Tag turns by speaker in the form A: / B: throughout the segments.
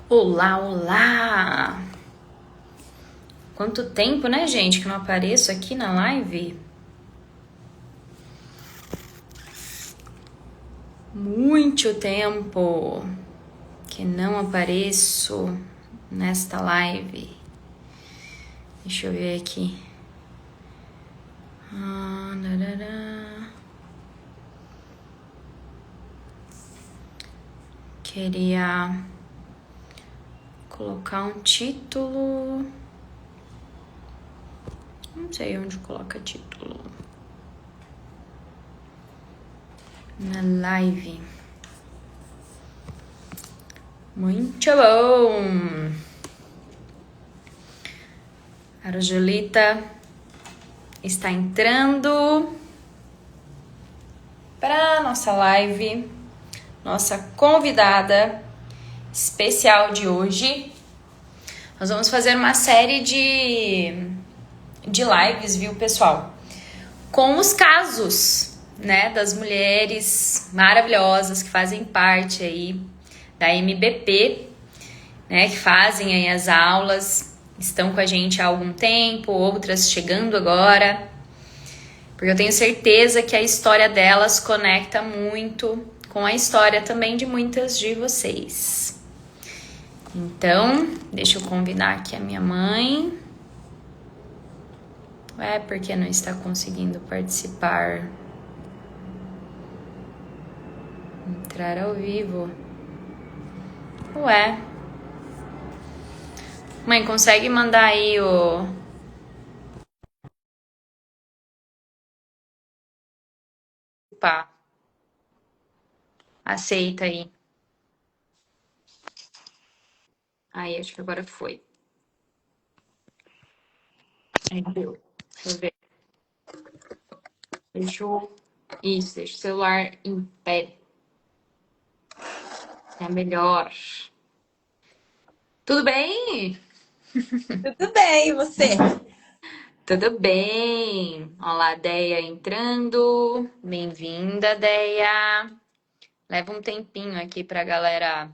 A: Olá, olá! Quanto tempo, né, gente, que não apareço aqui na live? Muito tempo que não apareço nesta live. Deixa eu ver aqui. Queria colocar um título. Não sei onde coloca título. Na live. Muito bom! A Arjolita está entrando para nossa live. Nossa convidada especial de hoje. Nós vamos fazer uma série de lives, viu, pessoal? Com os casos, né, das mulheres maravilhosas que fazem parte aí da MBP, né, que fazem aí as aulas, estão com a gente há algum tempo, outras chegando agora, porque eu tenho certeza que a história delas conecta muito com a história também de muitas de vocês. Então, deixa eu convidar aqui a minha mãe. Ué, porque não está conseguindo participar? Entrar ao vivo. Ué. Mãe, consegue mandar aí o... Opa, aceita aí. Aí, acho que agora foi. Aí deu. Deixa eu ver. Isso, deixa o celular em pé. É melhor. Tudo bem?
B: Tudo bem, e você?
A: Tudo bem. Olá, Deia entrando. Bem-vinda, Deia. Leva um tempinho aqui pra galera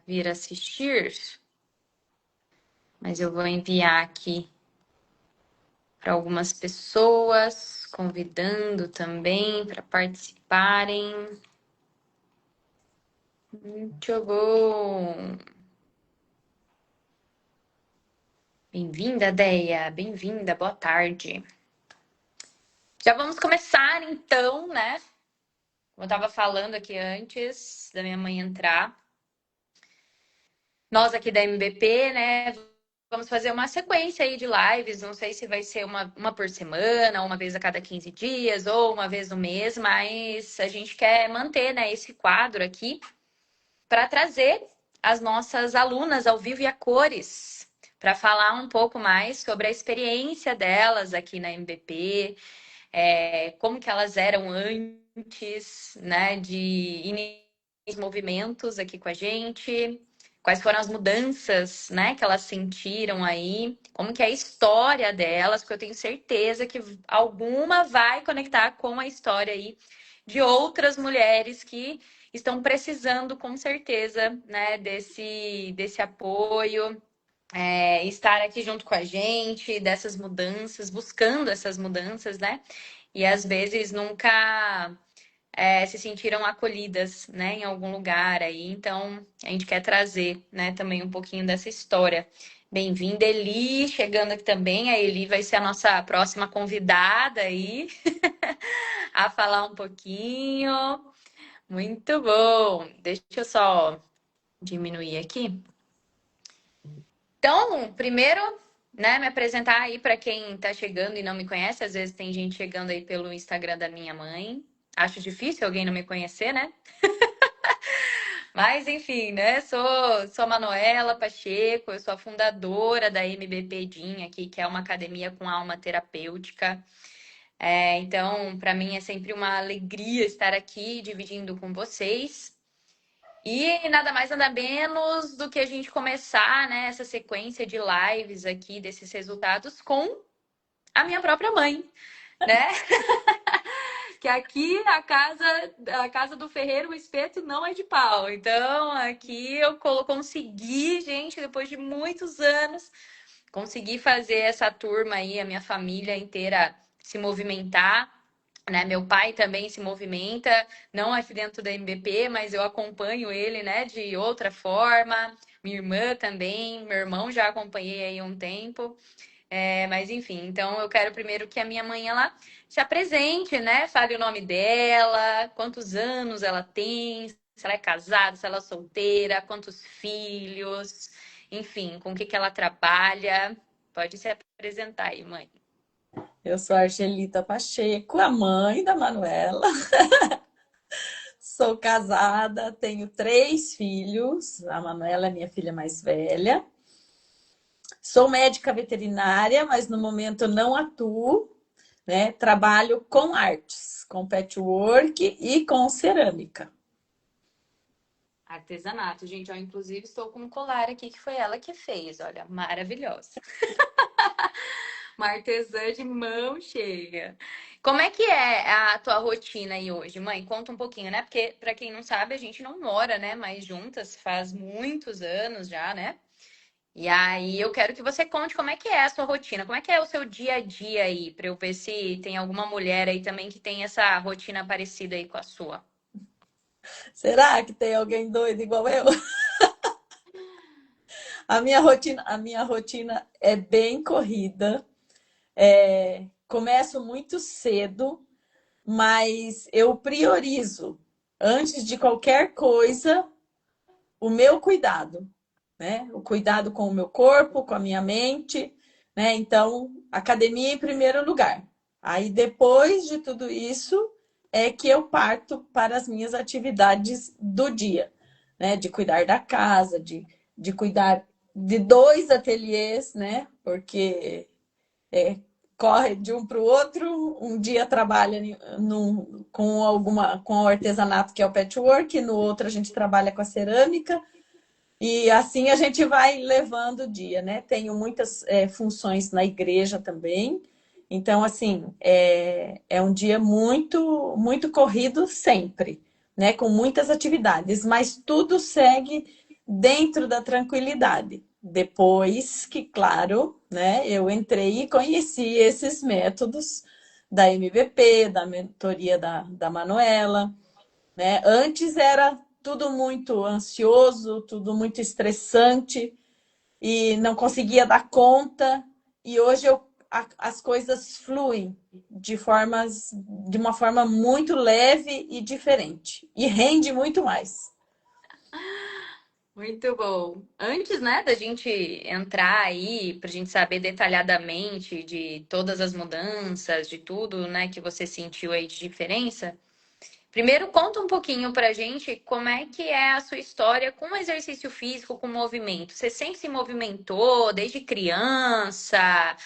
A: vir assistir. Mas eu vou enviar aqui para algumas pessoas, convidando também para participarem. Muito bom! Bem-vinda, Deia! Bem-vinda, boa tarde. Já vamos começar então, né? Como eu estava falando aqui antes da minha mãe entrar. Nós aqui da MBP, né? Vamos fazer uma sequência aí de lives. Não sei se vai ser uma por semana, uma vez a cada 15 dias, ou uma vez no mês, mas a gente quer manter, né, esse quadro aqui para trazer as nossas alunas ao vivo e a cores, para falar um pouco mais sobre a experiência delas aqui na MBP, como que elas eram antes, né, de iniciar os movimentos aqui com a gente, quais foram as mudanças, né, que elas sentiram aí, como que é a história delas, porque eu tenho certeza que alguma vai conectar com a história aí de outras mulheres que estão precisando, com certeza, né, desse apoio, estar aqui junto com a gente, dessas mudanças, buscando essas mudanças, né? E às vezes nunca se sentiram acolhidas, né, em algum lugar aí. Então, a gente quer trazer, né, também um pouquinho dessa história. Bem-vinda, Eli, chegando aqui também. A Eli vai ser a nossa próxima convidada aí a falar um pouquinho. Muito bom. Deixa eu só diminuir aqui. Então, primeiro, né, me apresentar aí para quem tá chegando e não me conhece. Às vezes tem gente chegando aí pelo Instagram da minha mãe. Acho difícil alguém não me conhecer, né? Mas enfim, né? Sou a Manuela Pacheco, eu sou a fundadora da MBP Din aqui, que é uma academia com alma terapêutica. Então, para mim é sempre uma alegria estar aqui dividindo com vocês. E nada mais, nada menos do que a gente começar, né, essa sequência de lives aqui desses resultados com a minha própria mãe, né? que aqui a casa do ferreiro, o espeto não é de pau. Então, aqui eu consegui, gente, depois de muitos anos, consegui fazer essa turma aí, a minha família inteira se movimentar, né? Meu pai também se movimenta, não aqui dentro da MBP, mas eu acompanho ele, né, de outra forma. Minha irmã também, meu irmão já acompanhei aí um tempo. Mas enfim, então eu quero primeiro que a minha mãe ela se apresente, né? Fale o nome dela, quantos anos ela tem, se ela é casada, se ela é solteira, quantos filhos, enfim, com o que que ela trabalha. Pode se apresentar aí, mãe.
B: Eu sou a Argelita Pacheco, a mãe da Manuela. Sou casada, tenho 3 filhos. A Manuela é minha filha mais velha. Sou médica veterinária, mas no momento não atuo, né? Trabalho com artes, com patchwork e com cerâmica.
A: Artesanato, gente, ó, inclusive estou com um colar aqui que foi ela que fez, olha, maravilhosa. Uma artesã de mão cheia. Como é que é a tua rotina aí hoje, mãe? Conta um pouquinho, né? Porque, pra quem não sabe, a gente não mora, né, mais juntas faz muitos anos já, né? E aí eu quero que você conte como é que é a sua rotina, como é que é o seu dia a dia aí, pra eu ver se tem alguma mulher aí também que tem essa rotina parecida aí com a sua.
B: Será que tem alguém doido igual eu? A minha rotina é bem corrida. Começo muito cedo, mas eu priorizo, antes de qualquer coisa, o meu cuidado, né? O cuidado com o meu corpo, com a minha mente, né? Então, academia em primeiro lugar. Aí, depois de tudo isso, é que eu parto para as minhas atividades do dia, né? De cuidar da casa, de cuidar de 2 ateliês, né? Porque é, corre de um para o outro. Um dia trabalha com o artesanato, que é o patchwork, no outro a gente trabalha com a cerâmica, e assim a gente vai levando o dia, né? Tenho muitas funções na igreja também. Então, assim, é um dia muito, muito corrido sempre, né? Com muitas atividades, mas tudo segue dentro da tranquilidade. Depois que, claro, né, eu entrei e conheci esses métodos da MVP, da mentoria da Manuela, né? Antes era tudo muito ansioso, tudo muito estressante e não conseguia dar conta. E hoje as coisas fluem de uma forma muito leve e diferente. E rende muito mais.
A: Muito bom. Antes, né, da gente entrar aí, pra gente saber detalhadamente de todas as mudanças, de tudo, né, que você sentiu aí de diferença, primeiro conta um pouquinho pra gente como é que é a sua história com o exercício físico, com o movimento. Você sempre se movimentou desde criança,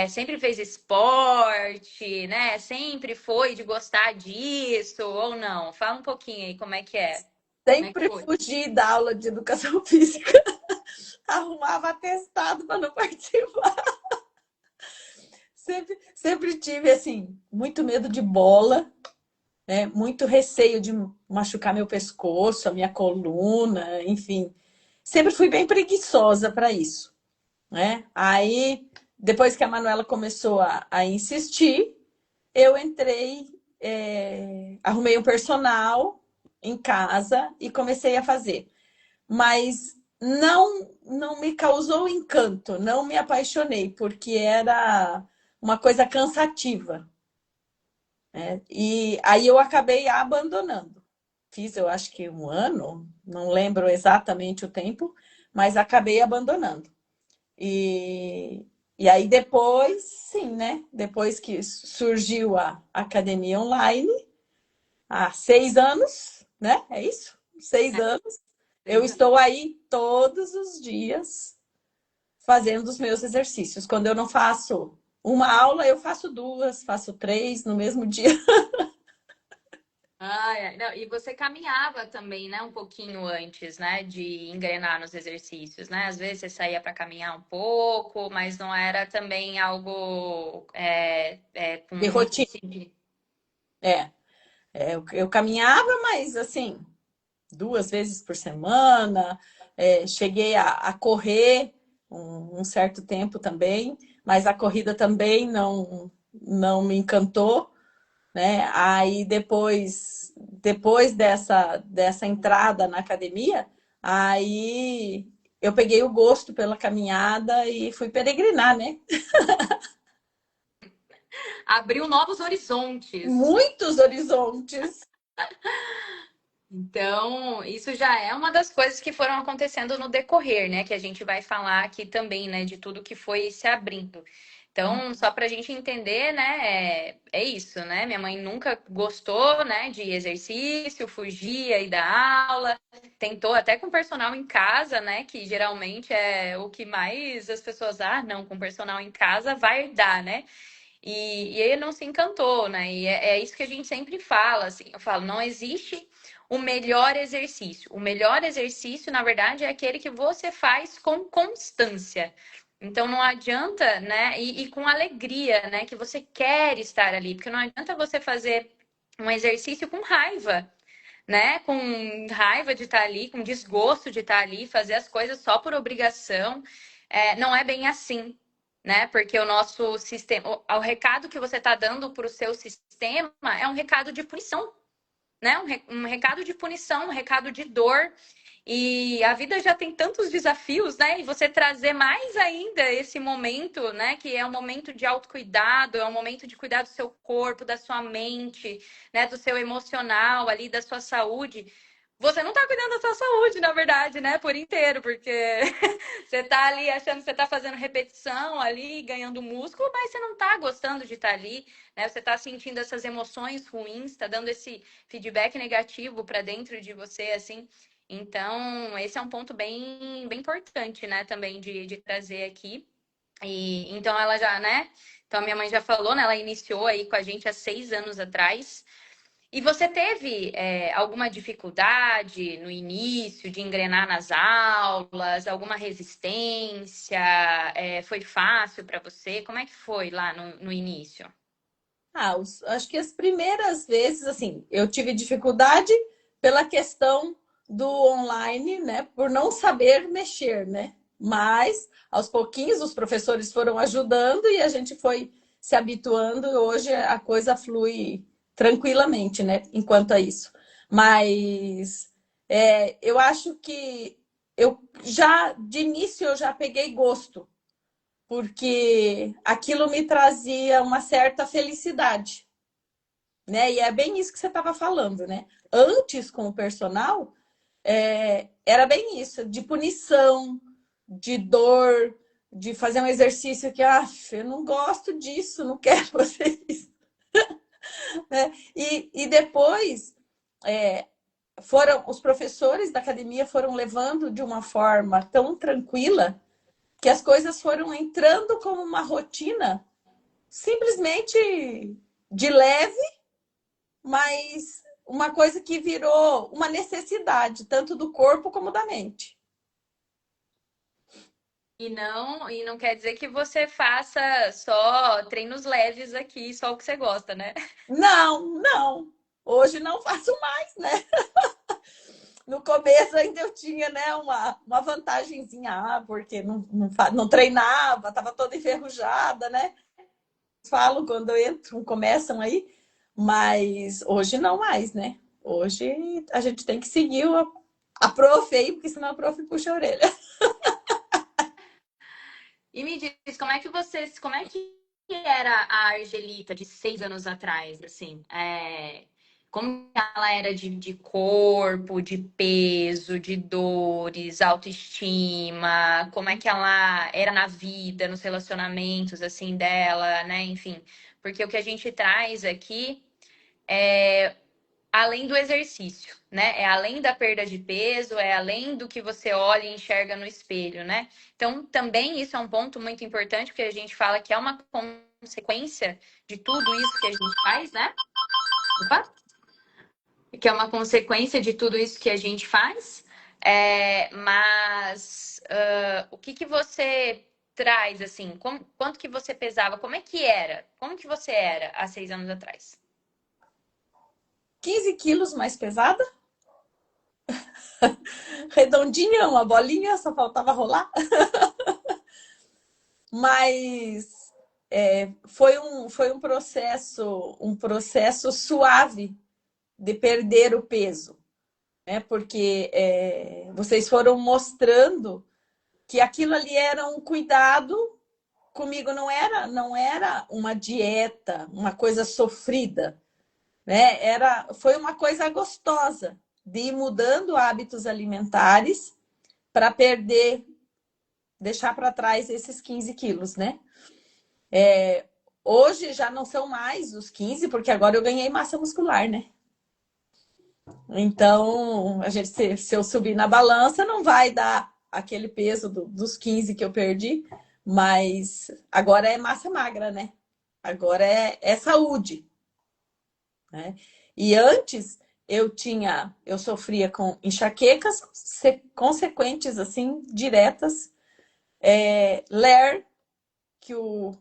A: sempre fez esporte, né? Sempre foi de gostar disso ou não? Fala um pouquinho aí como é que é. Como é que
B: Sempre
A: foi?
B: fugi da aula de educação física, arrumava atestado para não participar. Sempre tive, assim, muito medo de bola, né? Muito receio de machucar meu pescoço, a minha coluna, enfim. Sempre fui bem preguiçosa para isso, né? Aí, depois que a Manuela começou a insistir, eu entrei, arrumei um personal em casa e comecei a fazer. Mas não me causou encanto, não me apaixonei, porque era uma coisa cansativa, né? E aí eu acabei abandonando. Fiz, eu acho que um ano, não lembro exatamente o tempo, mas acabei abandonando. E, e aí depois, sim, né? Depois que surgiu a academia online, há 6 anos, né? É isso? 6 anos. Eu estou aí todos os dias fazendo os meus exercícios. Quando eu não faço uma aula, eu faço 2, faço 3 no mesmo dia.
A: Não, e você caminhava também, né, um pouquinho antes, né, de engrenar nos exercícios, né? Às vezes você saía para caminhar um pouco, mas não era também algo com
B: De
A: muito
B: rotina.
A: disciplina.
B: É, eu caminhava, mas assim, 2 vezes por semana. Cheguei a correr um certo tempo também, mas a corrida também não me encantou, né? Aí depois dessa entrada na academia, aí eu peguei o gosto pela caminhada e fui peregrinar, né?
A: Abriu novos horizontes.
B: Muitos horizontes.
A: Então, isso já é uma das coisas que foram acontecendo no decorrer, né? Que a gente vai falar aqui também, né? De tudo que foi se abrindo. Então, só para a gente entender, né? É isso, né? Minha mãe nunca gostou, né? De exercício, fugia aí da aula, tentou até com personal em casa, né? Que geralmente é o que mais as pessoas, não, com personal em casa vai dar, né? E ele não se encantou, né? E é isso que a gente sempre fala, assim. Eu falo, não existe o melhor exercício. O melhor exercício, na verdade, é aquele que você faz com constância. Então não adianta, né? E com alegria, né? Que você quer estar ali, porque não adianta você fazer um exercício com raiva, né? Com raiva de estar ali, com desgosto de estar ali, fazer as coisas só por obrigação. Não é bem assim, né? Porque o nosso sistema, o recado que você está dando para o seu sistema é um recado de punição, né? Um recado de punição, um recado de dor. E a vida já tem tantos desafios, né? E você trazer mais ainda esse momento, né? Que é um momento de autocuidado, é um momento de cuidar do seu corpo, da sua mente, né? Do seu emocional ali, da sua saúde. Você não tá cuidando da sua saúde, na verdade, né? Por inteiro, porque você tá ali achando que você tá fazendo repetição ali, ganhando músculo, mas você não tá gostando de estar ali, né? Você tá sentindo essas emoções ruins, tá dando esse feedback negativo para dentro de você, assim. Então, esse é um ponto bem importante, né, também de trazer aqui. E então ela já, né? Então a minha mãe já falou, né? Ela iniciou aí com a gente há 6 anos atrás. E você teve alguma dificuldade no início de engrenar nas aulas, alguma resistência? Foi fácil para você? Como é que foi lá no início?
B: Acho que as primeiras vezes, assim, eu tive dificuldade pela questão do online, né? Por não saber mexer, né? Mas, aos pouquinhos, os professores foram ajudando e a gente foi se habituando. E hoje a coisa flui tranquilamente, né? Enquanto a isso. Mas eu acho que de início, eu já peguei gosto, porque aquilo me trazia uma certa felicidade, né? E é bem isso que você estava falando, né? Antes, com o personal, era bem isso, de punição, de dor, de fazer um exercício que, eu não gosto disso, não quero fazer isso, né? E depois, os professores da academia foram levando de uma forma tão tranquila que as coisas foram entrando como uma rotina simplesmente de leve, mas uma coisa que virou uma necessidade, tanto do corpo como da mente.
A: E não quer dizer que você faça só treinos leves aqui, só o que você gosta, né?
B: Não, não. Hoje não faço mais, né? No começo ainda eu tinha, né, uma vantagenzinha, porque não treinava, estava toda enferrujada, né? Falo quando entram, começam aí, mas hoje não mais, né? Hoje a gente tem que seguir a prof aí, porque senão a prof puxa a orelha.
A: E me diz, como é que era a Argelita de 6 anos atrás, assim? Como ela era de corpo, de peso, de dores, autoestima, como é que ela era na vida, nos relacionamentos, assim, dela, né? Enfim, porque o que a gente traz aqui é além do exercício, né? É além da perda de peso, é além do que você olha e enxerga no espelho, né? Então, também isso é um ponto muito importante, porque a gente fala que é uma consequência de tudo isso que a gente faz, né? Opa! Que é uma consequência de tudo isso que a gente faz. Mas o que que você traz, assim? Quanto que você pesava? Como é que era? Como que você era há 6 anos atrás?
B: 15 quilos mais pesada, redondinha, uma bolinha, só faltava rolar. Mas foi um processo suave de perder o peso, né? Porque vocês foram mostrando que aquilo ali era um cuidado comigo, não era uma dieta, uma coisa sofrida, né? Foi uma coisa gostosa de ir mudando hábitos alimentares para deixar para trás esses 15 quilos, né? Hoje já não são mais os 15, porque agora eu ganhei massa muscular, né? Então, se eu subir na balança, não vai dar aquele peso dos 15 que eu perdi, mas agora é massa magra, né? Agora é saúde, né? E antes eu sofria com enxaquecas consequentes, assim, diretas, LER, que o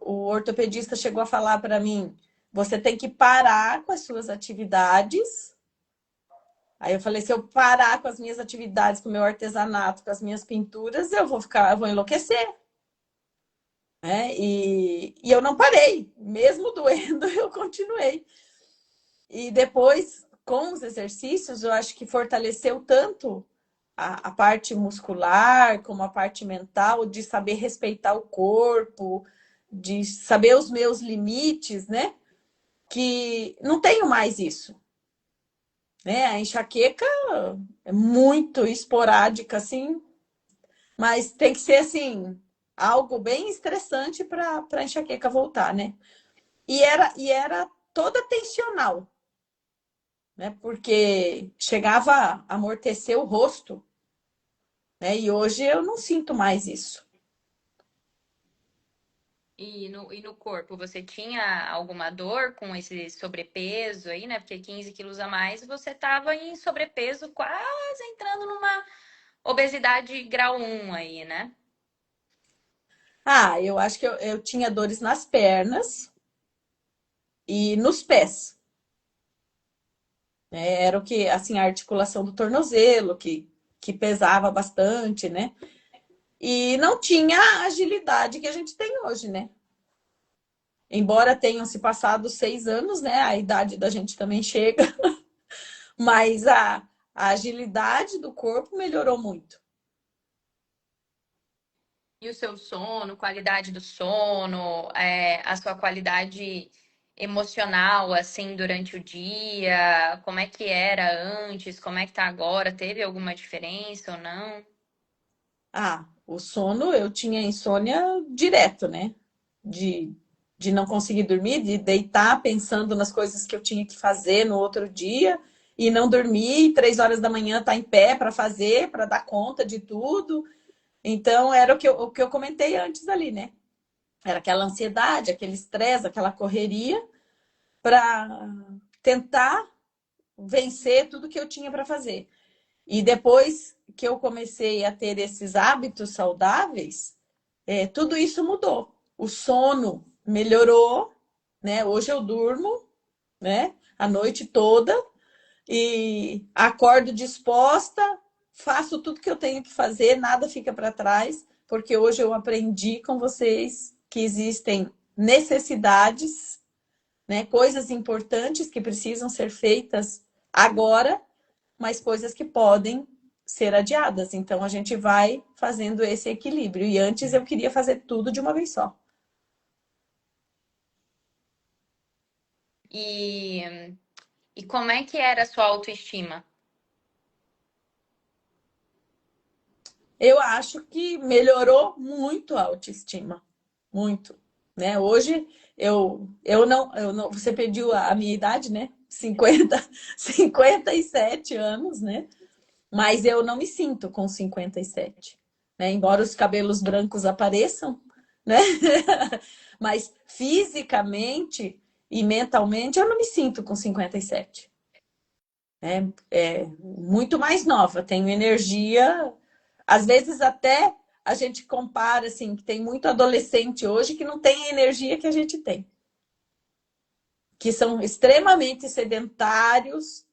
B: ortopedista chegou a falar para mim, você tem que parar com as suas atividades. Aí eu falei, se eu parar com as minhas atividades, com o meu artesanato, com as minhas pinturas, eu vou enlouquecer. Né? E eu não parei, mesmo doendo, eu continuei. E depois, com os exercícios, eu acho que fortaleceu tanto a parte muscular, como a parte mental, de saber respeitar o corpo, de saber os meus limites, né? Que não tenho mais isso. Né? A enxaqueca é muito esporádica, assim, mas tem que ser, assim, algo bem estressante para a enxaqueca voltar, né? E era toda tensional, né? Porque chegava a amortecer o rosto, né? E hoje eu não sinto mais isso.
A: E no corpo, você tinha alguma dor com esse sobrepeso aí, né? Porque 15 quilos a mais, você estava em sobrepeso, quase entrando numa obesidade grau 1 aí, né?
B: Ah, eu acho que eu tinha dores nas pernas e nos pés. Né? Era o que, assim, a articulação do tornozelo, que pesava bastante, né? E não tinha a agilidade que a gente tem hoje, né? Embora tenham se passado 6 anos, né? A idade da gente também chega, mas a agilidade do corpo melhorou muito.
A: E o seu sono, qualidade do sono, a sua qualidade emocional, assim, durante o dia, como é que era antes, como é que tá agora? Teve alguma diferença ou não?
B: Ah, o sono, eu tinha insônia direto, né? De, de não conseguir dormir, de deitar pensando nas coisas que eu tinha que fazer no outro dia e não dormir, e 3 horas da manhã estar em pé para fazer, para dar conta de tudo. Então, era o que eu comentei antes ali, né? Era aquela ansiedade, aquele estresse, aquela correria para tentar vencer tudo que eu tinha para fazer. E depois que eu comecei a ter esses hábitos saudáveis, tudo isso mudou. O sono melhorou, né? Hoje eu durmo, né? A noite toda e acordo disposta, faço tudo que eu tenho que fazer, nada fica para trás, porque hoje eu aprendi com vocês que existem necessidades, né? Coisas importantes que precisam ser feitas agora, mas coisas que podem ser adiadas. Então a gente vai fazendo esse equilíbrio. E antes eu queria fazer tudo de uma vez só.
A: E, e como é que era a sua autoestima?
B: Eu acho que melhorou muito a autoestima, muito, né? Hoje eu não, você pediu a minha idade, né? 57 anos, né? Mas eu não me sinto com 57, né? Embora os cabelos brancos apareçam, né? Mas fisicamente e mentalmente eu não me sinto com 57. É muito mais nova, tenho energia. Às vezes até a gente compara assim, que tem muito adolescente hoje que não tem a energia que a gente tem. que são extremamente sedentários,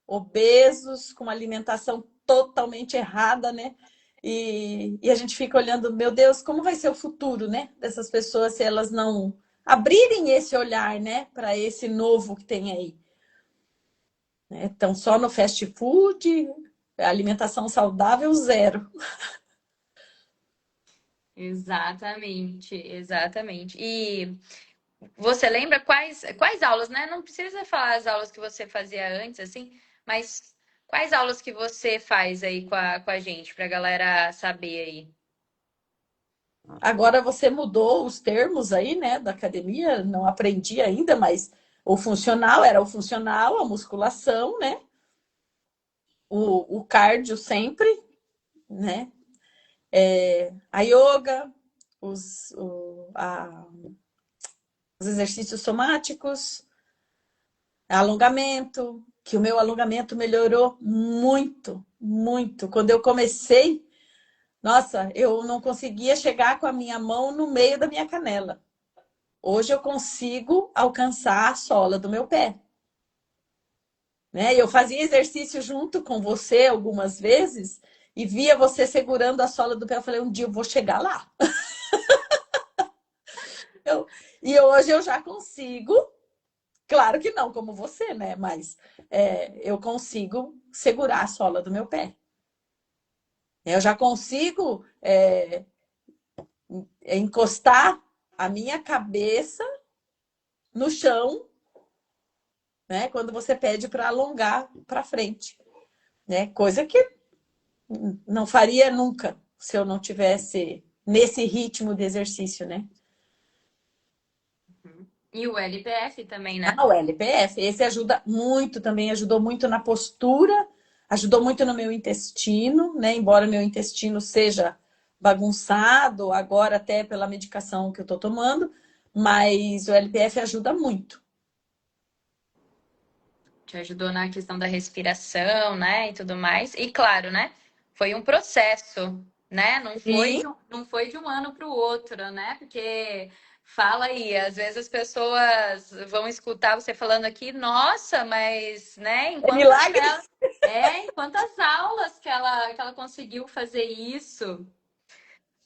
B: obesos, com uma alimentação totalmente errada, né? E a gente fica olhando, meu Deus, como vai ser o futuro, né? Dessas pessoas se elas não abrirem esse olhar, né? Para esse novo que tem aí. Né? Então, só no fast food, alimentação saudável, zero.
A: Exatamente, exatamente. E você lembra quais aulas, né? Não precisa falar as aulas que você fazia antes, assim, mas quais aulas que você faz aí com a gente, pra galera saber aí?
B: Agora você mudou os termos aí, né, da academia, não aprendi ainda, mas o funcional era o funcional, a musculação, né? O cardio sempre, né? A yoga, os exercícios somáticos, alongamento, que o meu alongamento melhorou muito, muito. Quando eu comecei, nossa, eu não conseguia chegar com a minha mão no meio da minha canela. Hoje eu consigo alcançar a sola do meu pé. Né? Eu fazia exercício junto com você algumas vezes e via você segurando a sola do pé. Eu falei, um dia eu vou chegar lá. E hoje eu já consigo, claro que não como você, né? Mas eu consigo segurar a sola do meu pé. Eu já consigo encostar a minha cabeça no chão, né? Quando você pede para alongar para frente, né? Coisa que não faria nunca se eu não tivesse nesse ritmo de exercício, né?
A: E o LPF também, né?
B: Ah, o LPF, esse ajuda muito também, ajudou muito na postura, ajudou muito no meu intestino, né? Embora meu intestino seja bagunçado, agora até pela medicação que eu tô tomando, mas o LPF ajuda muito.
A: Te ajudou na questão da respiração, né, e tudo mais. E claro, né, foi um processo, né?
B: E
A: Não foi de um ano para o outro, né? Porque fala aí, às vezes as pessoas vão escutar você falando aqui, nossa, mas, né,
B: é milagre.
A: em quantas aulas que ela conseguiu fazer isso?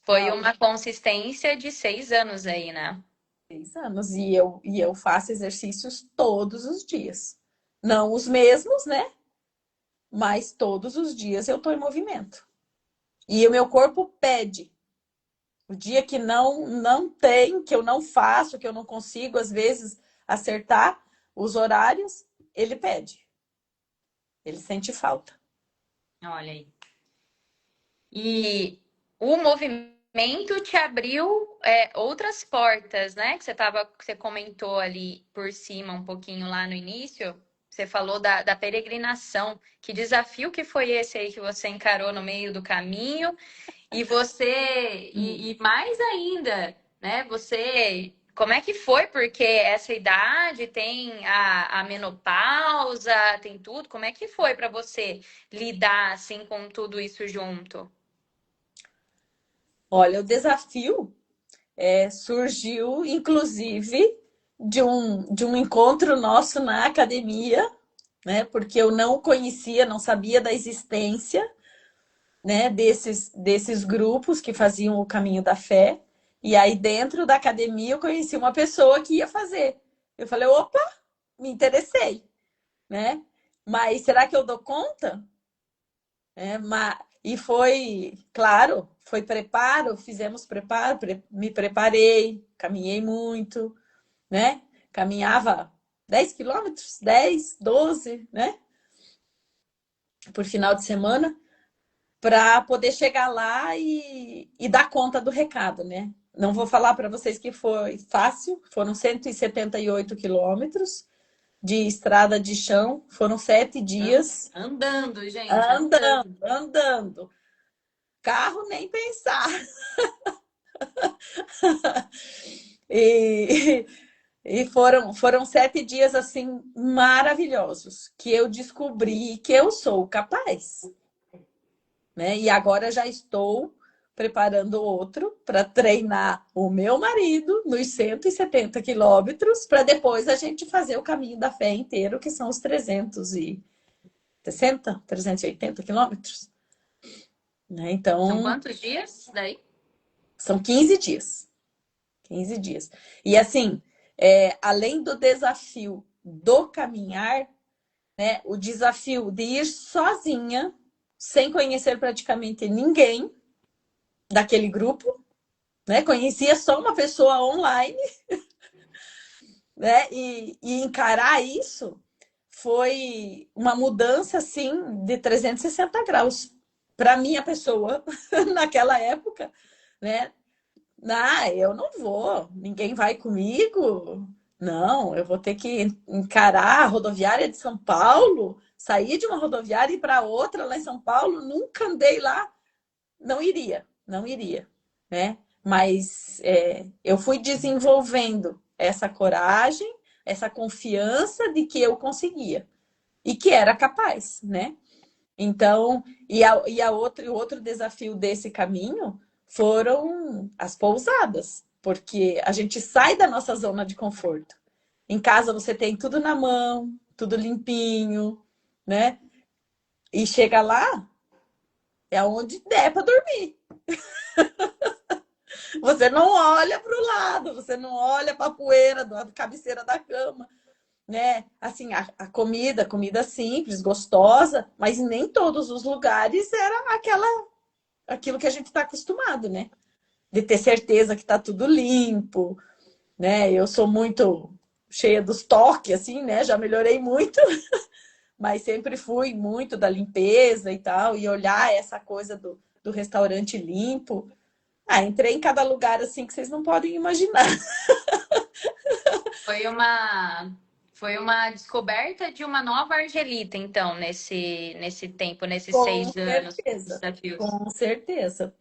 A: Foi
B: Não,
A: uma consistência de 6 anos aí, né?
B: 6 anos. E eu faço exercícios todos os dias. Não os mesmos, né? Mas todos os dias eu estou em movimento. E o meu corpo pede. O dia que não tem, que eu não faço, que eu não consigo, às vezes, acertar os horários, ele pede. Ele sente falta.
A: Olha aí. E o movimento te abriu outras portas, né? Que você comentou ali por cima um pouquinho lá no início. Você falou da peregrinação. Que desafio que foi esse aí que você encarou no meio do caminho? E mais ainda, né? Você, como é que foi? Porque essa idade tem a menopausa, tem tudo. Como é que foi para você lidar assim com tudo isso junto?
B: Olha, o desafio surgiu, inclusive, de um encontro nosso na academia, né? Porque eu não conhecia, não sabia da existência, né, desses grupos que faziam o caminho da fé. E aí, dentro da academia, eu conheci uma pessoa que ia fazer. Eu falei, opa, me interessei, né? Mas será que eu dou conta? E foi, claro, foi preparo, fizemos preparo, me preparei, caminhei muito, né? Caminhava 10 quilômetros, 10, 12, né? Por final de semana, para poder chegar lá e dar conta do recado, né? Não vou falar para vocês que foi fácil, foram 178 quilômetros de estrada de chão, foram 7 dias
A: Andando, gente,
B: andando,
A: andando.
B: andando. Carro nem pensar. E, e foram 7 dias assim maravilhosos que eu descobri que eu sou capaz, né? E agora já estou preparando outro para treinar o meu marido nos 170 quilômetros, para depois a gente fazer o caminho da fé inteiro, que são os 360, 380 quilômetros. Né?
A: São
B: Então,
A: quantos dias daí?
B: são 15 dias. 15 dias. E assim, além do desafio do caminhar, né, o desafio de ir sozinha, sem conhecer praticamente ninguém daquele grupo, né? Conhecia só uma pessoa online, né? E encarar isso foi uma mudança assim de 360 graus para minha pessoa naquela época, né? Ah, eu não vou, ninguém vai comigo. Não, eu vou ter que encarar a rodoviária de São Paulo, sair de uma rodoviária e ir para outra lá em São Paulo. Nunca andei lá, não iria, não iria, né? Mas eu fui desenvolvendo essa coragem, essa confiança de que eu conseguia e que era capaz, né? Então, o outro desafio desse caminho foram as pousadas, porque a gente sai da nossa zona de conforto. Em casa você tem tudo na mão, tudo limpinho, né? E chega lá, é onde der para dormir. Você não olha para o lado, você não olha para a poeira da cabeceira da cama, né? Assim, comida simples, gostosa, mas nem todos os lugares era aquilo que a gente está acostumado, né? De ter certeza que está tudo limpo, né? Eu sou muito cheia dos toques, assim, né? Já melhorei muito, mas sempre fui muito da limpeza e tal, e olhar essa coisa do restaurante limpo. Ah, entrei em cada lugar assim que vocês não podem imaginar.
A: Foi uma foi uma descoberta de uma nova Argelita, então, nesse tempo, nesses
B: Com
A: 6 anos de
B: certeza,
A: desafios.
B: com certeza,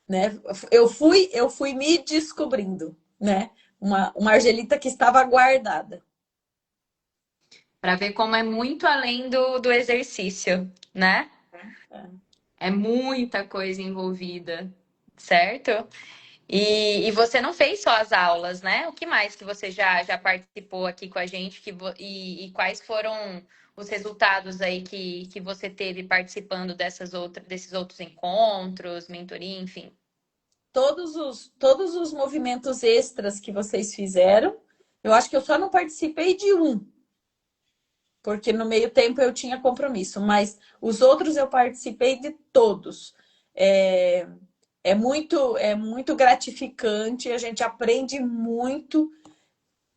B: né? Eu fui me descobrindo, né? Uma Argelita que estava guardada.
A: Para ver como é muito além do exercício, né? É muita coisa envolvida, certo? E você não fez só as aulas, né? O que mais que você já participou aqui com a gente e quais foram os resultados aí que você teve participando desses outros encontros, mentoria, enfim?
B: Todos os movimentos extras que vocês fizeram, eu acho que eu só não participei de um, porque no meio tempo eu tinha compromisso, mas os outros eu participei de todos. É, é muito gratificante, a gente aprende muito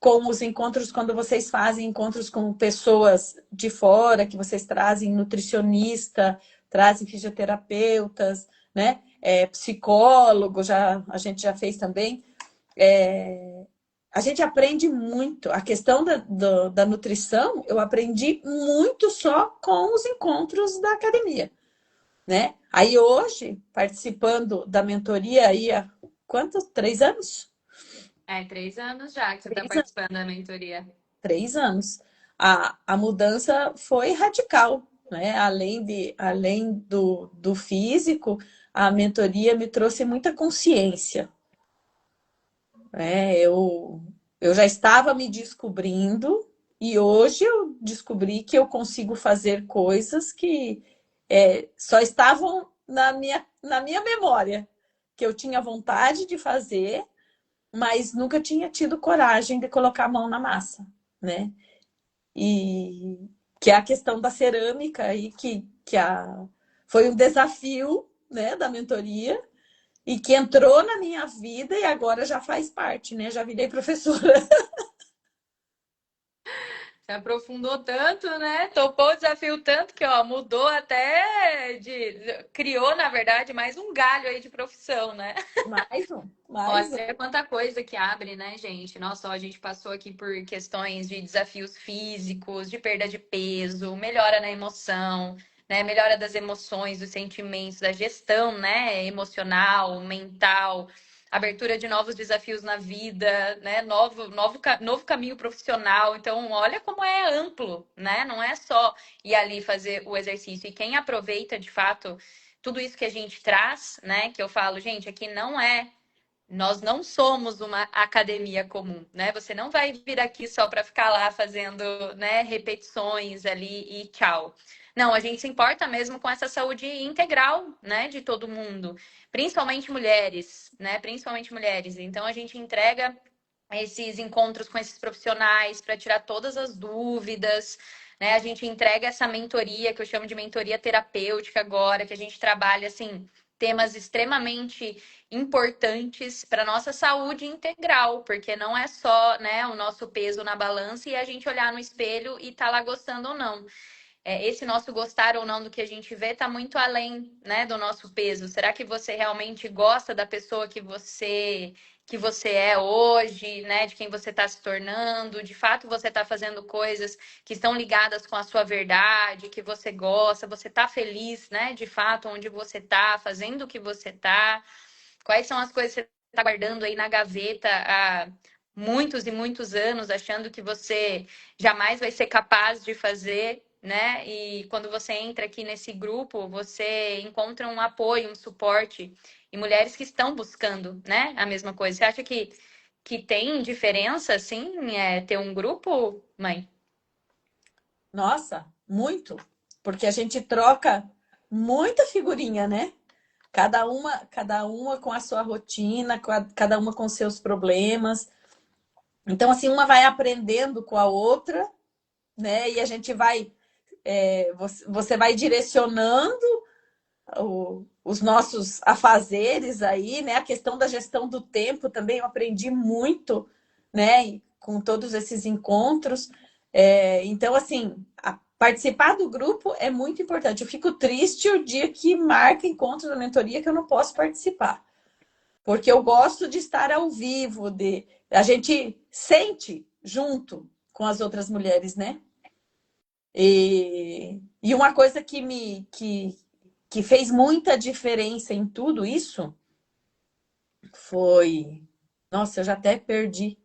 B: com os encontros, quando vocês fazem encontros com pessoas de fora, que vocês trazem nutricionista, trazem fisioterapeutas, né? Psicólogo, a gente já fez também. A gente aprende muito. A questão da nutrição, eu aprendi muito só com os encontros da academia, né? Aí hoje, participando da mentoria aí há quantos? 3 anos?
A: 3 anos já que você está
B: 3 anos.
A: participando da mentoria.
B: 3 anos. A mudança foi radical, né? Além do físico, a mentoria me trouxe muita consciência, né? Eu já estava me descobrindo e hoje eu descobri que eu consigo fazer coisas que só estavam na minha memória, que eu tinha vontade de fazer, mas nunca tinha tido coragem de colocar a mão na massa, né? E que é a questão da cerâmica e foi um desafio, né, da mentoria e que entrou na minha vida e agora já faz parte, né? Já virei professora.
A: Se aprofundou tanto, né? Topou o desafio tanto que, ó, mudou até criou, na verdade, mais um galho aí de profissão, né?
B: Mais um, mais um.
A: Olha quanta coisa que abre, né, gente? Nossa, ó, a gente passou aqui por questões de desafios físicos, de perda de peso, melhora na emoção, né? Melhora das emoções, dos sentimentos, da gestão, né? Emocional, mental, abertura de novos desafios na vida, né? Novo caminho profissional. Então, olha como é amplo, né? Não é só ir ali fazer o exercício. E quem aproveita de fato tudo isso que a gente traz, né? Que eu falo, gente, aqui não é. Nós não somos uma academia comum, né? Você não vai vir aqui só para ficar lá fazendo, né, repetições ali e tchau. Não, a gente se importa mesmo com essa saúde integral, né, de todo mundo, principalmente mulheres, né? Principalmente mulheres. Então a gente entrega esses encontros com esses profissionais para tirar todas as dúvidas, né? A gente entrega essa mentoria que eu chamo de mentoria terapêutica agora, que a gente trabalha assim temas extremamente importantes para nossa saúde integral, porque não é só, né, o nosso peso na balança e a gente olhar no espelho e tá lá gostando ou não. Esse nosso gostar ou não do que a gente vê está muito além, né, do nosso peso. Será que você realmente gosta da pessoa que você é hoje, né, de quem você está se tornando? De fato, você está fazendo coisas que estão ligadas com a sua verdade, que você gosta, você está feliz, né, de fato, onde você está, fazendo o que você está? Quais são as coisas que você está guardando aí na gaveta há muitos e muitos anos, achando que você jamais vai ser capaz de fazer, né? E quando você entra aqui nesse grupo, você encontra um apoio, um suporte e mulheres que estão buscando, né? A mesma coisa. Você acha que tem diferença, assim, ter um grupo, mãe?
B: Nossa, muito. Porque a gente troca muita figurinha, né? Cada uma com a sua rotina, cada uma com seus problemas. Então, assim, uma vai aprendendo com a outra, né? E a gente vai, você vai direcionando os nossos afazeres aí, né? A questão da gestão do tempo também eu aprendi muito, né? Com todos esses encontros. Então, assim, participar do grupo é muito importante. Eu fico triste o dia que marca encontro da mentoria que eu não posso participar, porque eu gosto de estar ao vivo, a gente sente junto com as outras mulheres, né? E uma coisa que fez muita diferença em tudo isso foi. Nossa, eu já até perdi.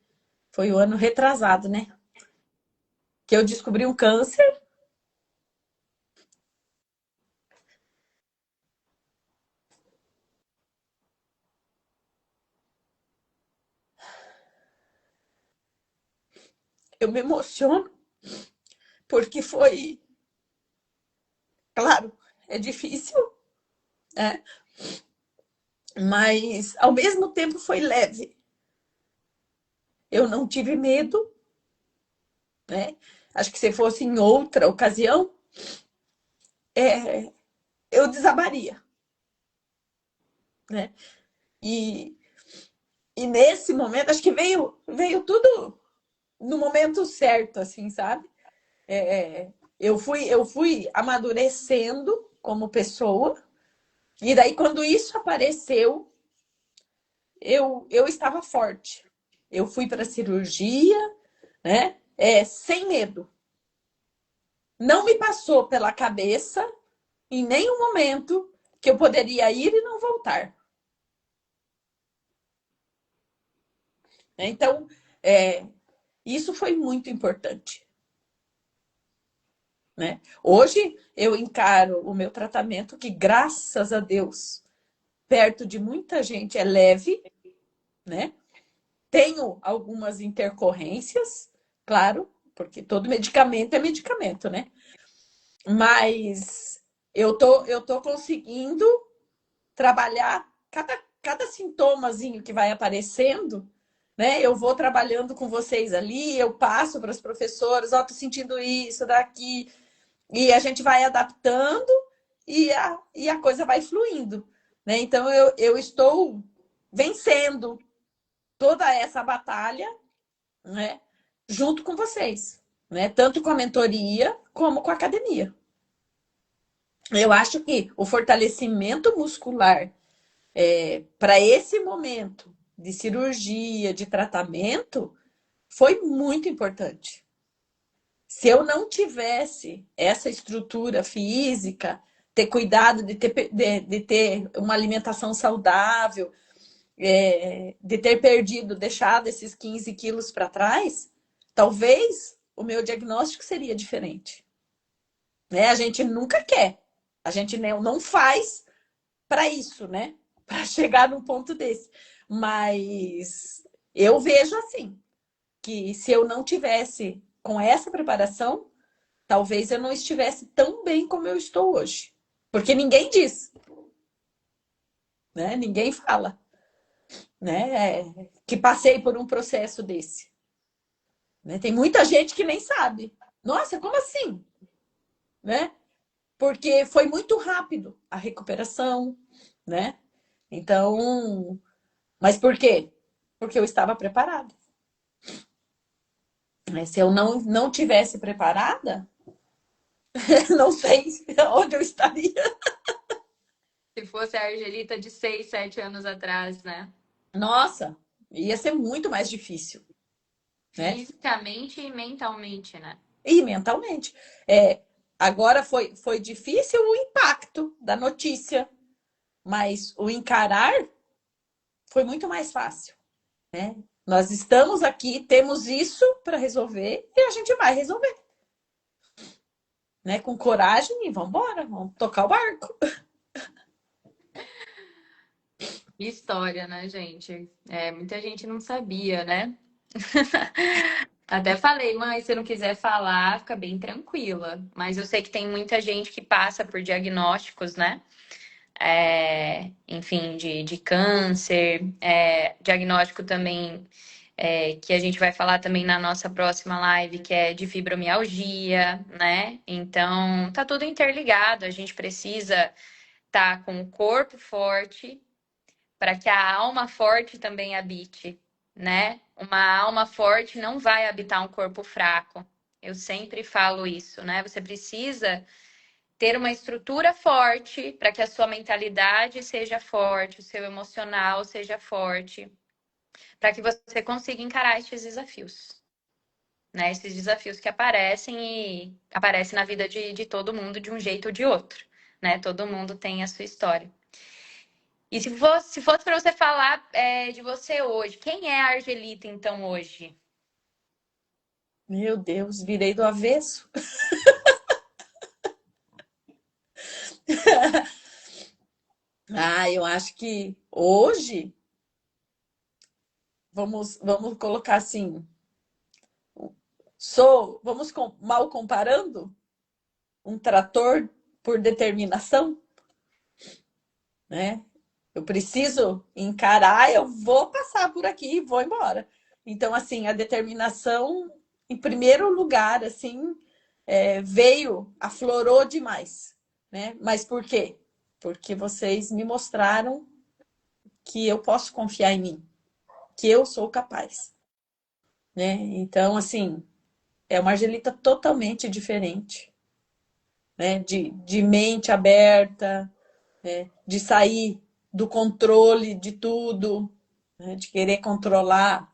B: Foi o ano retrasado, né? Que eu descobri um câncer. Eu me emociono, porque foi. Claro, é difícil, né? Mas ao mesmo tempo foi leve. Eu não tive medo, né? Acho que se fosse em outra ocasião, é, eu desabaria, né? E, e nesse momento, acho que veio tudo no momento certo, assim, sabe? Eu fui amadurecendo como pessoa, e daí, quando isso apareceu, eu estava forte. Eu fui para a cirurgia, né? Sem medo. Não me passou pela cabeça, em nenhum momento, que eu poderia ir e não voltar. Então, é, isso foi muito importante, né? Hoje eu encaro o meu tratamento, que graças a Deus, perto de muita gente é leve, né? Tenho algumas intercorrências, claro, porque todo medicamento é medicamento, né? Mas eu tô conseguindo trabalhar cada sintomazinho que vai aparecendo, né? Eu vou trabalhando com vocês ali, eu passo para as professoras, ó, tô sentindo isso daqui, e a gente vai adaptando e a coisa vai fluindo, né? Então eu estou vencendo toda essa batalha, né? Junto com vocês, né? Tanto com a mentoria como com a academia. Eu acho que o fortalecimento muscular para esse momento de cirurgia, de tratamento, foi muito importante. Se eu não tivesse essa estrutura física, ter cuidado de ter uma alimentação saudável, de ter perdido, deixado esses 15 quilos para trás, talvez o meu diagnóstico seria diferente. Né? A gente nunca quer, a gente não faz para isso, né? Para chegar num ponto desse. Mas eu vejo assim, que se eu não tivesse com essa preparação, talvez eu não estivesse tão bem como eu estou hoje. Porque ninguém diz, né? Ninguém fala, né? Que passei por um processo desse. Né? Tem muita gente que nem sabe. Nossa, como assim? Né? Porque foi muito rápido a recuperação, né? Então, mas por quê? Porque eu estava preparada. Se eu não tivesse preparada, não sei onde eu estaria.
A: Se fosse a Argelita de 6, 7 anos atrás, né?
B: Nossa, ia ser muito mais difícil, né?
A: Fisicamente e mentalmente, né?
B: E mentalmente. Agora foi difícil o impacto da notícia, mas o encarar foi muito mais fácil, né? Nós estamos aqui, temos isso para resolver e a gente vai resolver, né? Com coragem e vamos embora, vamos tocar o barco.
A: História, né, gente? Muita gente não sabia, né? Até falei, mãe, se não quiser falar, fica bem tranquila. Mas eu sei que tem muita gente que passa por diagnósticos, né? Enfim, de câncer, diagnóstico também, que a gente vai falar também na nossa próxima live, que é de fibromialgia, né? Então, tá tudo interligado. A gente precisa estar com o corpo forte para que a alma forte também habite, né? Uma alma forte não vai habitar um corpo fraco. Eu sempre falo isso, né? Você precisa ter uma estrutura forte para que a sua mentalidade seja forte, o seu emocional seja forte, para que você consiga encarar esses desafios, né? Esses desafios que aparecem e aparecem na vida de todo mundo de um jeito ou de outro, né? Todo mundo tem a sua história. E se fosse para você falar de você hoje, quem é a Argelita, então, hoje?
B: Meu Deus, virei do avesso. Eu acho que hoje vamos colocar assim, mal comparando, um trator por determinação, né? Eu preciso encarar, eu vou passar por aqui e vou embora. Então, assim, a determinação, em primeiro lugar, assim, veio, aflorou demais, né? Mas por quê? Porque vocês me mostraram que eu posso confiar em mim, que eu sou capaz, né? Então, assim, é uma Angelita totalmente diferente, né? De mente aberta, né? De sair do controle de tudo, né? De querer controlar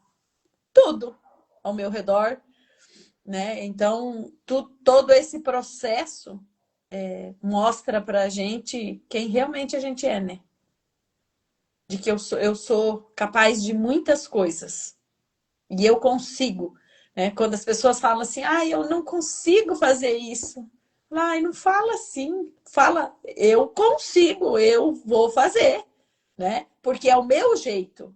B: tudo ao meu redor, né? Então, todo esse processo mostra pra gente quem realmente a gente é, né? De que eu sou capaz de muitas coisas. E eu consigo. Né? Quando as pessoas falam assim, eu não consigo fazer isso. Não fala assim. Fala, eu consigo, eu vou fazer. Né? Porque é o meu jeito.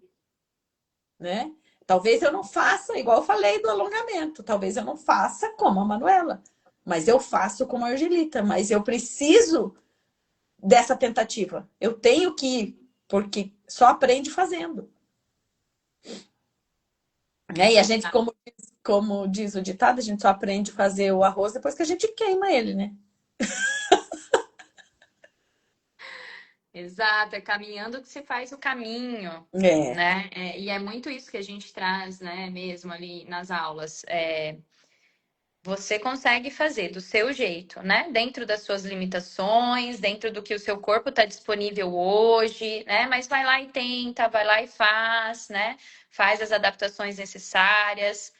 B: Né? Talvez eu não faça, igual eu falei do alongamento, talvez eu não faça como a Manuela, mas eu faço como a Angelita, mas eu preciso dessa tentativa. Eu tenho que ir, porque só aprende fazendo. Né? E a gente, como diz o ditado, a gente só aprende a fazer o arroz depois que a gente queima ele, né?
A: Exato, é caminhando que se faz o caminho,
B: É,
A: né? E é muito isso que a gente traz, né, mesmo ali nas aulas. Você consegue fazer do seu jeito, né? Dentro das suas limitações, dentro do que o seu corpo está disponível hoje, né? Mas vai lá e tenta, vai lá e faz, né? Faz as adaptações necessárias.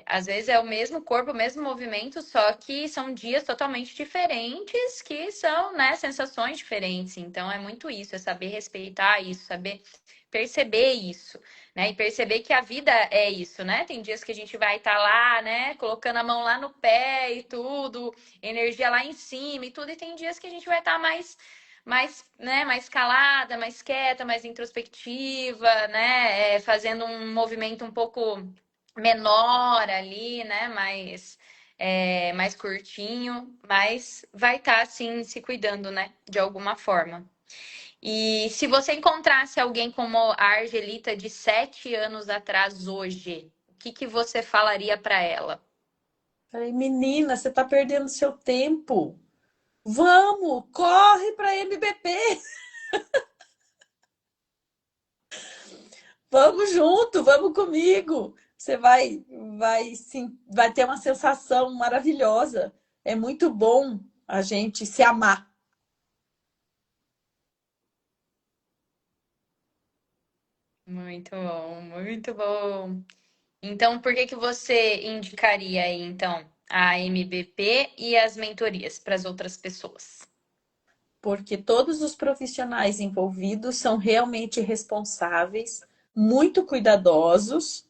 A: Às vezes é o mesmo corpo, o mesmo movimento, só que são dias totalmente diferentes, que são, né, sensações diferentes. Então é muito isso, é saber respeitar isso, saber perceber isso, né? E perceber que a vida é isso, né? Tem dias que a gente vai estar lá, né? Colocando a mão lá no pé e tudo, energia lá em cima e tudo, e tem dias que a gente vai estar mais, né, mais calada, mais quieta, mais introspectiva, né, fazendo um movimento um pouco menor ali, né, mais curtinho, mas vai estar, assim, se cuidando, né, de alguma forma. E se você encontrasse alguém como a Argelita de 7 anos atrás hoje, o que que você falaria para ela?
B: Falei, menina, você tá perdendo seu tempo. Vamos, corre para MBP. Vamos junto, vamos comigo. Você vai, sim, vai ter uma sensação maravilhosa. É muito bom a gente se amar.
A: Muito bom, muito bom. Então, por que que você indicaria aí, então, a MBP e as mentorias para as outras pessoas?
B: Porque todos os profissionais envolvidos são realmente responsáveis, muito cuidadosos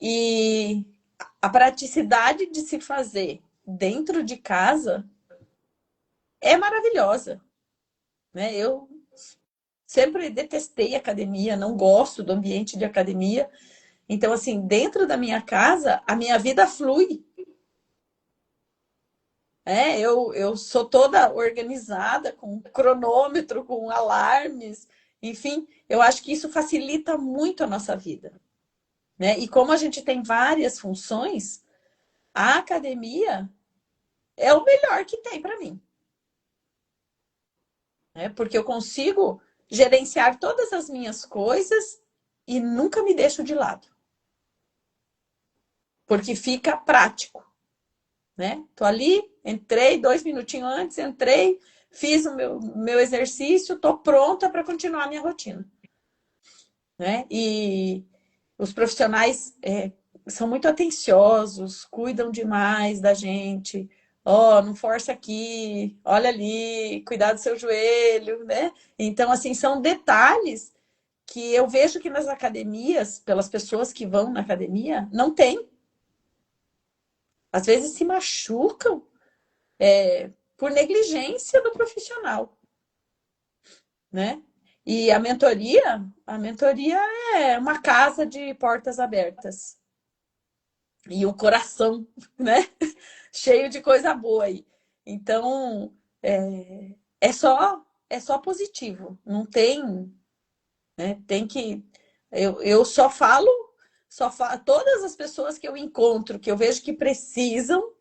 B: e a praticidade de se fazer dentro de casa é maravilhosa, né? Eu sempre detestei academia, não gosto do ambiente de academia. Então, assim, dentro da minha casa, a minha vida flui. Eu sou toda organizada, com cronômetro, com alarmes, enfim, eu acho que isso facilita muito a nossa vida, né? E como a gente tem várias funções, a academia é o melhor que tem para mim, né? Porque eu consigo gerenciar todas as minhas coisas e nunca me deixo de lado, porque fica prático, né? Tô ali, entrei 2 minutinhos antes, entrei, fiz o meu exercício, tô pronta para continuar a minha rotina, né? E os profissionais são muito atenciosos, cuidam demais da gente. Ó, oh, não força aqui, olha ali, cuidar do seu joelho, né? Então, assim, são detalhes que eu vejo que nas academias, pelas pessoas que vão na academia, não tem. Às vezes se machucam por negligência do profissional, né? E a mentoria é uma casa de portas abertas e o coração, né? Cheio de coisa boa aí. Então, é só positivo. Não tem, né? Tem que eu só falo todas as pessoas que eu encontro, que eu vejo que precisam,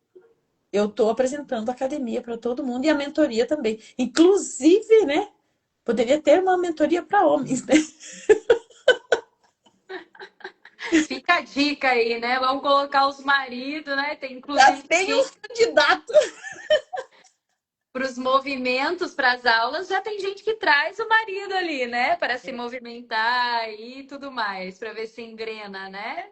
B: eu estou apresentando a academia para todo mundo e a mentoria também. Inclusive, né? Poderia ter uma mentoria para homens, né?
A: Fica a dica aí, né? Vamos colocar os maridos, né? Tem
B: Já
A: inclusive
B: tem os candidatos.
A: para os movimentos, para as aulas, já tem gente que traz o marido ali, né? Para se movimentar e tudo mais, para ver se engrena, né?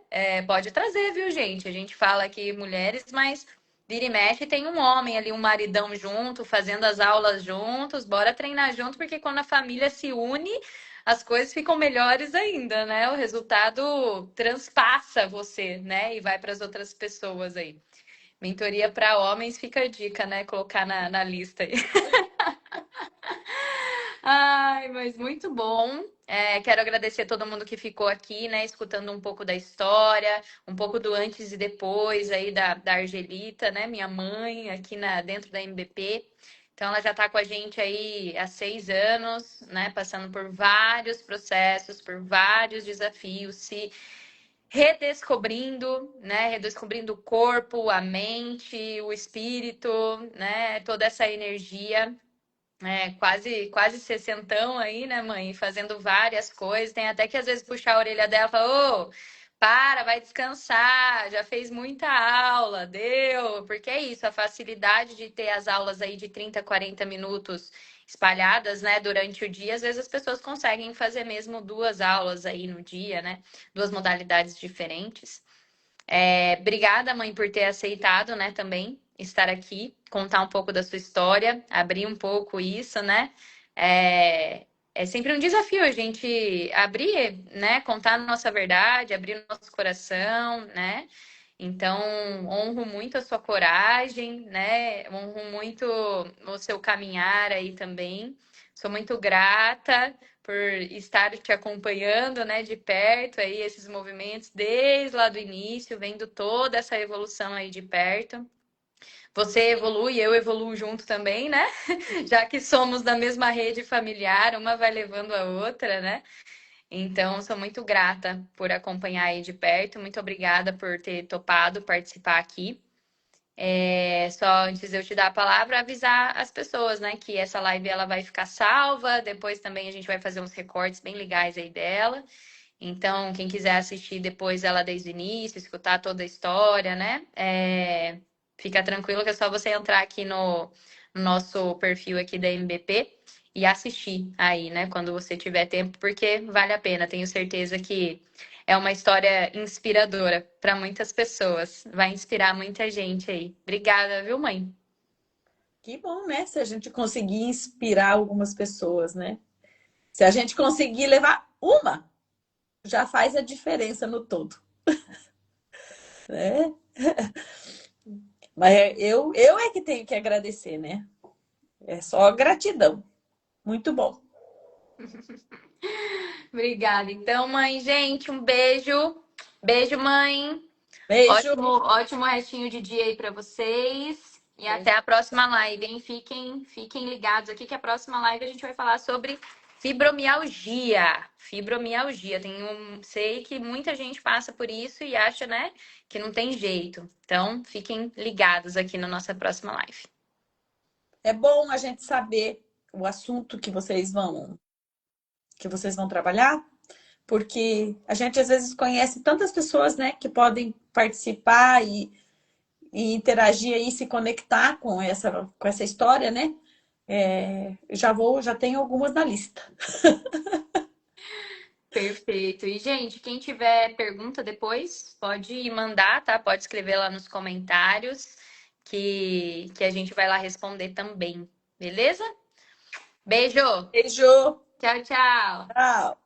A: Pode trazer, viu, gente? A gente fala aqui mulheres, mas vira e mexe tem um homem ali, um maridão junto, fazendo as aulas juntos, bora treinar junto, porque quando a família se une, as coisas ficam melhores ainda, né? O resultado transpassa você, né? E vai para as outras pessoas aí. Mentoria para homens, fica a dica, né? Colocar na lista aí. Ai, mas muito bom. Quero agradecer a todo mundo que ficou aqui, né? Escutando um pouco da história, um pouco do antes e depois aí da Argelita, né? Minha mãe, aqui dentro da MBP. Então, ela já está com a gente aí há 6 anos, né? Passando por vários processos, por vários desafios, se redescobrindo, né? Redescobrindo o corpo, a mente, o espírito, né? Toda essa energia. Quase sessentão aí, né, mãe? Fazendo várias coisas. Tem até que às vezes puxar a orelha dela e falar, ô, para, vai descansar, já fez muita aula, deu. Porque é isso, a facilidade de ter as aulas aí de 30, 40 minutos espalhadas, né, durante o dia, às vezes as pessoas conseguem fazer mesmo 2 aulas aí no dia, né? 2 modalidades diferentes. Obrigada, mãe, por ter aceitado, né, também estar aqui, contar um pouco da sua história, abrir um pouco isso, né? É sempre um desafio a gente abrir, né, contar a nossa verdade, abrir o nosso coração, né? Então, honro muito a sua coragem, né? Honro muito o seu caminhar aí também. Sou muito grata por estar te acompanhando, né, de perto aí esses movimentos desde lá do início, vendo toda essa evolução aí de perto. Você evolui, eu evoluo junto também, né? Já que somos da mesma rede familiar, uma vai levando a outra, né? Então, sou muito grata por acompanhar aí de perto. Muito obrigada por ter topado participar aqui. Só antes de eu te dar a palavra, avisar as pessoas, né, que essa live ela vai ficar salva. Depois também a gente vai fazer uns recortes bem legais aí dela. Então, quem quiser assistir depois ela desde o início, escutar toda a história, né? Fica tranquilo que é só você entrar aqui no nosso perfil aqui da MBP e assistir aí, né? Quando você tiver tempo, porque vale a pena. Tenho certeza que é uma história inspiradora para muitas pessoas. Vai inspirar muita gente aí. Obrigada, viu, mãe?
B: Que bom, né? Se a gente conseguir inspirar algumas pessoas, né? Se a gente conseguir levar uma, já faz a diferença no todo, né? Mas eu é que tenho que agradecer, né? É só gratidão. Muito bom.
A: Obrigada. Então, mãe, gente, um beijo. Beijo, mãe.
B: Beijo.
A: Ótimo restinho de dia aí para vocês. E até a próxima live, hein? Fiquem ligados aqui que a próxima live a gente vai falar sobre fibromialgia. Fibromialgia. Sei que muita gente passa por isso e acha, né, que não tem jeito. Então, fiquem ligados aqui na nossa próxima live.
B: É bom a gente saber o assunto que vocês vão trabalhar, porque a gente às vezes conhece tantas pessoas, né, que podem participar e interagir aí, se conectar com essa história, né? Já tenho algumas na lista.
A: Perfeito. E, gente, quem tiver pergunta depois, pode mandar, tá? Pode escrever lá nos comentários que a gente vai lá responder também. Beleza? Beijo!
B: Beijo.
A: Tchau, tchau!
B: Tchau.